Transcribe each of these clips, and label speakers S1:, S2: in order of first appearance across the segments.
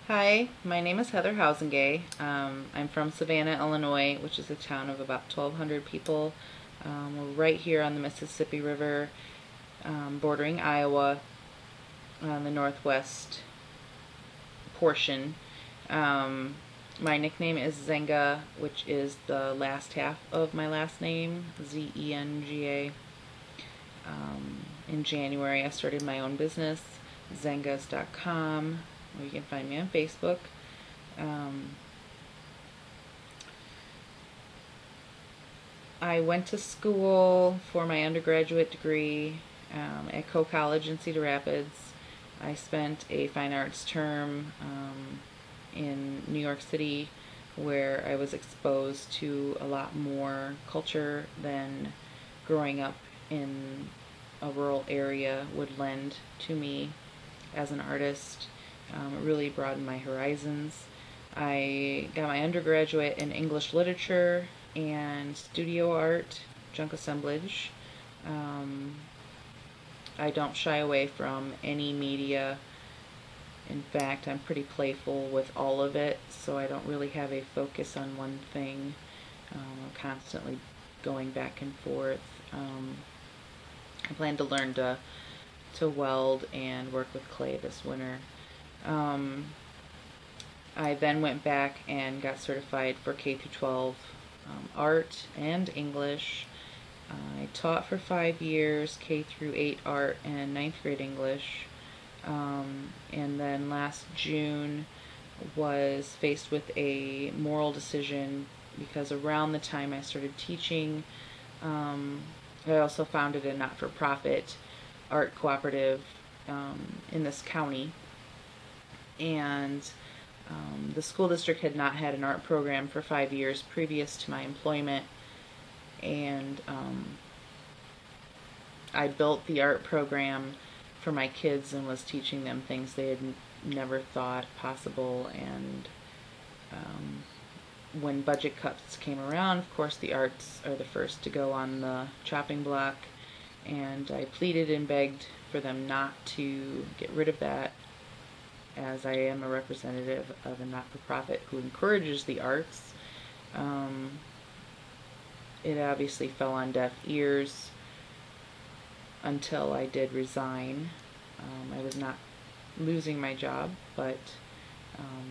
S1: Hi, my name is Heather Housengay. I'm from Savannah, Illinois, which is a town of about 1,200 people. We're right here on the Mississippi River, bordering Iowa on the northwest portion. My nickname is Zenga, which is the last half of my last name, Zenga. In January, I started my own business, zengas.com, or you can find me on Facebook. I went to school for my undergraduate degree at Coe College in Cedar Rapids. I spent a fine arts term in New York City where I was exposed to a lot more culture than growing up in a rural area would lend to me as an artist. It really broadened my horizons. I got my undergraduate in English literature and studio art, junk assemblage. Um, I don't shy away from any media. In fact, I'm pretty playful with all of it, so I don't really have a focus on one thing. I'm constantly going back and forth. I plan to learn to weld and work with clay this winter. Um, I then went back and got certified for K through 12 art and English. I taught for 5 years K through 8 art and ninth grade English. And then last June was faced with a moral decision because around the time I started teaching, I also founded a not-for-profit art cooperative in this county. And the school district had not had an art program for 5 years previous to my employment, and I built the art program for my kids and was teaching them things they had never thought possible. And when budget cuts came around, of course the arts are the first to go on the chopping block, and I pleaded and begged for them not to get rid of that, as I am a representative of a not-for-profit who encourages the arts. It obviously fell on deaf ears until I did resign. I was not losing my job, but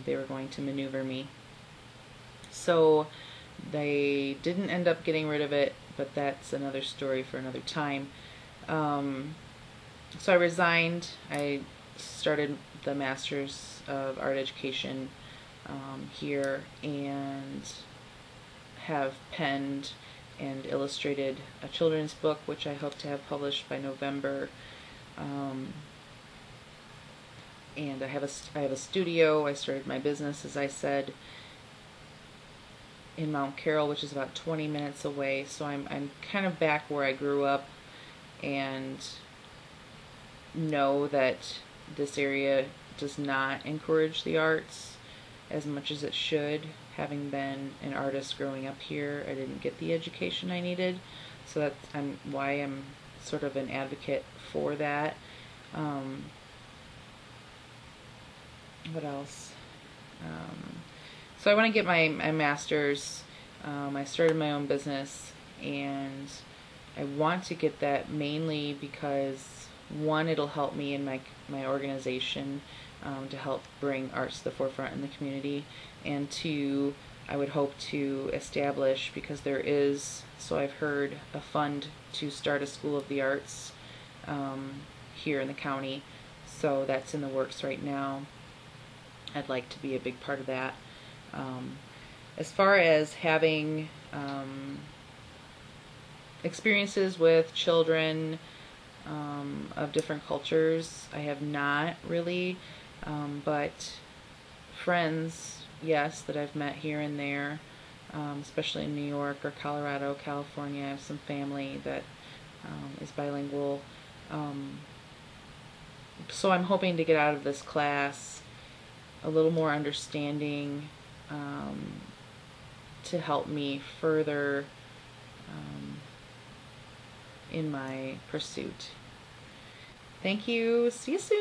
S1: they were going to maneuver me. So they didn't end up getting rid of it, but that's another story for another time. So I resigned. I started the Master's of Art Education here and have penned and illustrated a children's book, which I hope to have published by November. And I have a studio. I started my business, as I said, in Mount Carroll, which is about 20 minutes away. So I'm kind of back where I grew up, and know that this area does not encourage the arts as much as it should. Having been an artist growing up here, I didn't get the education I needed, so that's why I'm sort of an advocate for that. What else? So I want to get my master's. I started my own business, and I want to get that mainly because, one, it'll help me in my organization to help bring arts to the forefront in the community, and two, I would hope to establish, because there is, so I've heard, a fund to start a School of the Arts here in the county. So that's in the works right now. I'd like to be a big part of that. As far as having experiences with children of different cultures, I have not really, but friends, yes, that I've met here and there, especially in New York or Colorado, California. I have some family that is bilingual. So I'm hoping to get out of this class a little more understanding to help me further in my pursuit. Thank you. See you soon.